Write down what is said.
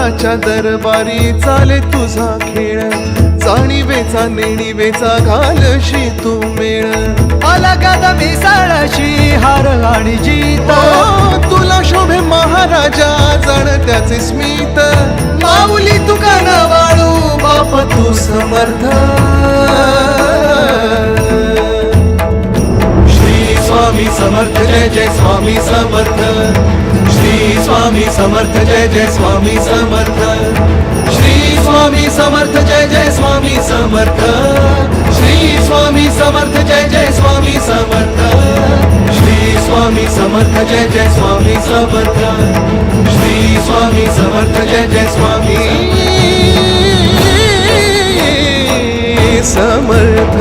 देवाच्या दरबारी चाले तुझा खेळ, जाणीवेचा नेणीवेचा घालशी तू मेळ. आला गादा मिसाळाशी हार आणि जीत, तुला शोभे महाराजा जण त्याचे स्मित. माऊली तुका ना वाळू बाप तू समर्थ. श्री स्वामी समर्थ जय जय स्वामी समर्थ. श्री स्वामी समर्थ जय जय स्वामी समर्थ. श्री स्वामी समर्थ जय जय स्वामी समर्थ. श्री स्वामी समर्थ जय जय स्वामी समर्थ. श्री स्वामी समर्थ जय जय स्वामी समर्थ. श्री स्वामी समर्थ जय जय स्वामी समर्थ.